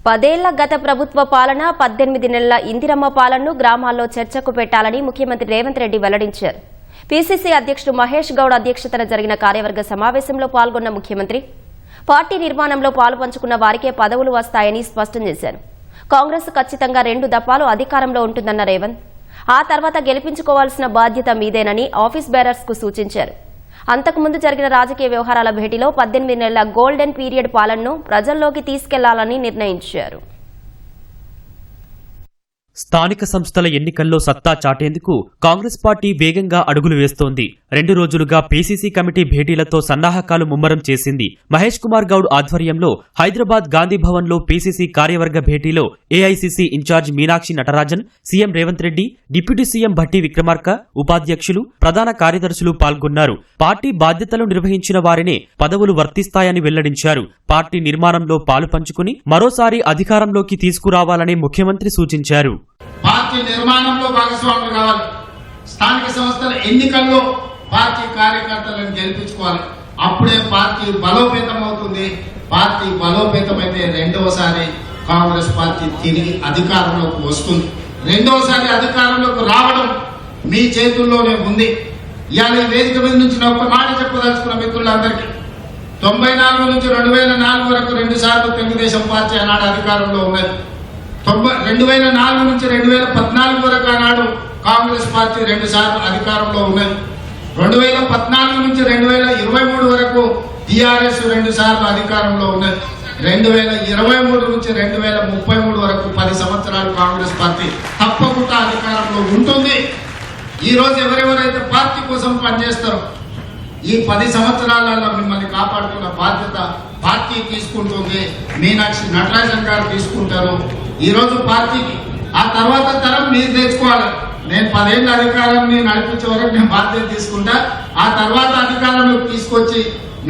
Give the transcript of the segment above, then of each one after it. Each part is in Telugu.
10 గత ప్రభుత్వ పాలన 18 నెలల ఇందిరమ్మ పాలనను గ్రామాల్లో చర్చకు పెట్టాలని ముఖ్యమంత్రి రేవంత్ రెడ్డి వెల్లడించారు. పీసీసీ అధ్యక్షుడు మహేష్ గౌడ్ అధ్యక్షతన జరిగిన కార్యవర్గ సమావేశంలో పాల్గొన్న ముఖ్యమంత్రి పార్టీ నిర్మాణంలో పాలుపంచుకున్న వారికే పదవులు వస్తాయని స్పష్టం చేశారు. కాంగ్రెస్ ఖచ్చితంగా 2 దఫాలు అధికారంలో ఉంటుందన్న రేవంత్ ఆ తర్వాత గెలిపించుకోవాల్సిన బాధ్యత మీదేనని ఆఫీస్ బేరర్స్ కు సూచించారు. అంతకుముందు జరిగిన రాజకీయ వ్యవహారాల భేటీలో 18 నెలల గోల్డెన్ పీరియడ్ పాలనను ప్రజల్లోకి తీసుకెళ్లాలని నిర్ణయించారు. స్థానిక సంస్థల ఎన్నికల్లో సత్తా చాటేందుకు కాంగ్రెస్ పార్టీ వేగంగా అడుగులు వేస్తోంది. 2 రోజులుగా పీసీసీ కమిటీ భేటీలతో సన్నాహకాలు ముమ్మరం చేసింది. మహేష్ కుమార్ గౌడ్ ఆధ్వర్యంలో హైదరాబాద్ గాంధీ భవన్ లో పీసీసీ కార్యవర్గ భేటీలో AICC incharge Meenakshi Natarajan, CM Revanth Reddy, deputy CM Bhatti Vikramarka, ఉపాధ్యక్షులు, ప్రధాన కార్యదర్శులు పాల్గొన్నారు. పార్టీ బాధ్యతలు నిర్వహించిన వారినే పదవులు వర్తిస్తాయని వెల్లడించారు. పార్టీ నిర్మాణంలో పాలు పంచుకుని మరోసారి అధికారంలోకి తీసుకురావాలని ముఖ్యమంత్రి సూచించారు. పార్టీ నిర్మాణంలో భాగస్వాములు కావాలి. స్థానిక సంస్థల ఎన్నికల్లో పార్టీ కార్యకర్తలను గెలిపించుకోవాలి. అప్పుడే పార్టీ బలోపేతం అవుతుంది. పార్టీ బలోపేతమైతే రెండవసారి కాంగ్రెస్ పార్టీ తిరిగి అధికారంలోకి వస్తుంది. రెండవసారి అధికారంలోకి రావడం మీ చేతుల్లోనే ఉంది. ఇవాళ ఈ వేదిక మీద నుంచి ఒక మాట చెప్పదలుచుకున్న మిత్రులందరికీ, 94 నుంచి 2004 వరకు 2 సార్లు తెలుగుదేశం పార్టీ ఆనాడు అధికారంలో ఉన్నది. 2004 నుంచి 2014 వరకు ఆనాడు కాంగ్రెస్ పార్టీ 2 సార్లు అధికారంలో ఉన్నది. 2014 నుంచి 2023 వరకు టీఆర్ఎస్ 2 సార్లు అధికారంలో ఉన్నది. 2023 నుంచి 2033 వరకు 10 సంవత్సరాలు కాంగ్రెస్ పార్టీ తప్పకుండా అధికారంలో ఉంటుంది. ఈ రోజు ఎవరెవరైతే పార్టీ కోసం పనిచేస్తారో ఈ 10 సంవత్సరాలలో మిమ్మల్ని కాపాడుకున్న బాధ్యత పార్టీ తీసుకుంటుంది. మీనాక్షి నటరాజన్ గారు తీసుకుంటారు. ఈ రోజు పార్టీకి ఆ తర్వాత తరం మీరు తెచ్చుకోవాలి. నేను 10 ఏళ్ల అధికారాన్ని నడిపించే వరకు నేను బాధ్యత తీసుకుంటా. ఆ తర్వాత అధికారంలోకి తీసుకొచ్చి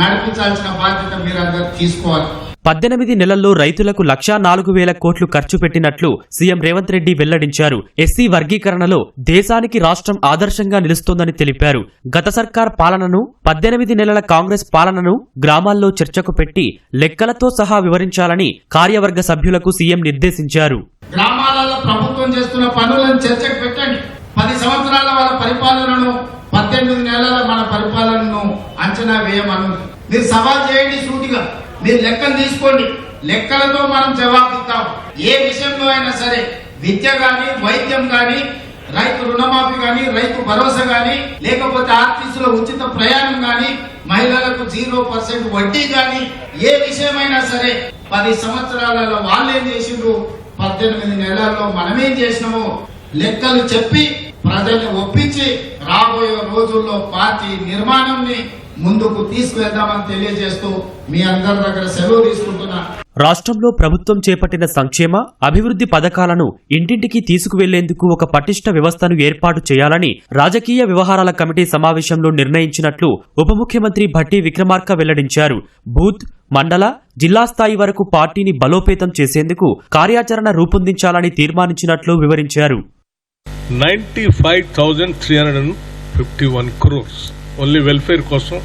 నడిపించాల్సిన బాధ్యత మీరందరూ తీసుకోవాలి. 18 నెలల్లో రైతులకు 1,04,000 కోట్లు ఖర్చు పెట్టినట్లు సీఎం రేవంత్ రెడ్డి వెల్లడించారు. ఎస్సీ వర్గీకరణలో దేశానికి రాష్ట్రం ఆదర్శంగా నిలుస్తోందని తెలిపారు. గత సర్కార్ పాలనను, 18 నెలల కాంగ్రెస్ పాలనను గ్రామాల్లో చర్చకు పెట్టి లెక్కలతో సహా వివరించాలని కార్యవర్గ సభ్యులకు సీఎం నిర్దేశించారు. గ్రామాలలో ప్రభుత్వం చేస్తున్న పనులను చర్చకు పెట్టండి. 10 సంవత్సరాల వాళ్ళ పరిపాలనను, 18 నెలల మన పరిపాలనను అంచనా వేయమను. మీరు సవాల్ చేయండి సూటిగా. మీరు లెక్కలు తీసుకోండి. లెక్కలతో మనం జవాబిస్తాం. ఏ విషయంలో అయినా సరే, విద్య గాని, వైద్యం గాని, రైతు రుణమాఫీ గాని, రైతు భరోసా గాని, లేకపోతే ఆర్టీసీలో ఉచిత ప్రయాణం గాని, మహిళలకు 0% వడ్డీ గాని, ఏ విషయమైనా సరే 10 సంవత్సరాలలో వాళ్ళేం చేసిండ్రు, 18 నెలల్లో మనమేం చేసినామో లెక్కలు చెప్పి ప్రజల్ని ఒప్పించి రాబోయే రోజుల్లో పార్టీ నిర్మాణంని ముందుకు తీసుకువెళ్దామని తెలియజేస్తూ మీ అందరి దగ్గర సెలవు తీసుకుంటున్నా. రాష్ట్రంలో ప్రభుత్వం చేపట్టిన సంక్షేమ, అభివృద్ధి పథకాలను ఇంటింటికి తీసుకువెళ్లేందుకు ఒక పటిష్ట వ్యవస్థను ఏర్పాటు చేయాలని రాజకీయ వ్యవహారాల కమిటీ సమావేశంలో నిర్ణయించినట్లు ఉప ముఖ్యమంత్రి భట్టి విక్రమార్క వెల్లడించారు. బూత్, మండల, జిల్లా స్థాయి వరకు పార్టీని బలోపేతం చేసేందుకు కార్యాచరణ రూపొందించాలని తీర్మానించినట్లు వివరించారు. 95,351 crores ఓన్లీ వెల్ఫేర్ కోసం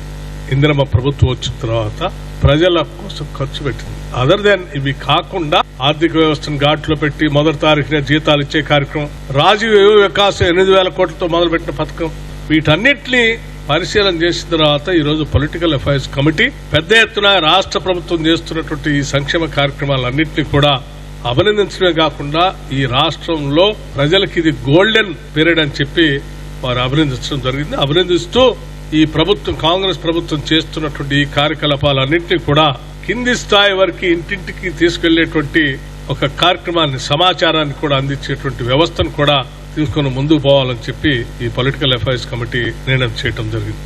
ఇందిరమ్మ ప్రభుత్వం వచ్చిన తర్వాత ప్రజల కోసం ఖర్చు పెట్టింది. అదర్ దాన్ ఇవి కాకుండా ఆర్థిక వ్యవస్థను ఘాట్లో పెట్టి మొదటి తారీఖున జీతాలు ఇచ్చే కార్యక్రమం, రాజీవ్ వికాస్ 8,000 కోట్లతో మొదలుపెట్టిన పథకం, వీటన్నిటిని పరిశీలన చేసిన తర్వాత ఈ రోజు పొలిటికల్ అఫైర్స్ కమిటీ పెద్ద ఎత్తున రాష్ట్ర ప్రభుత్వం చేస్తున్నటువంటి ఈ సంక్షేమ కార్యక్రమాలన్నింటినీ కూడా అభినందించడమే కాకుండా ఈ రాష్ట్రంలో ప్రజలకి ఇది గోల్డెన్ పీరియడ్ అని చెప్పి వారు అభినందించడం జరిగింది. అభినందిస్తూ ఈ ప్రభుత్వం, కాంగ్రెస్ ప్రభుత్వం చేస్తున్నటువంటి ఈ కార్యకలాపాలన్నింటినీ కూడా కింది స్థాయి వరకు ఇంటింటికి తీసుకెళ్లేటువంటి ఒక కార్యక్రమాన్ని, సమాచారాన్ని కూడా అందించేటువంటి వ్యవస్థను కూడా తీసుకుని ముందుకు పోవాలని చెప్పి ఈ పొలిటికల్ అఫైర్స్ కమిటీ నిర్ణయం చేయడం జరిగింది.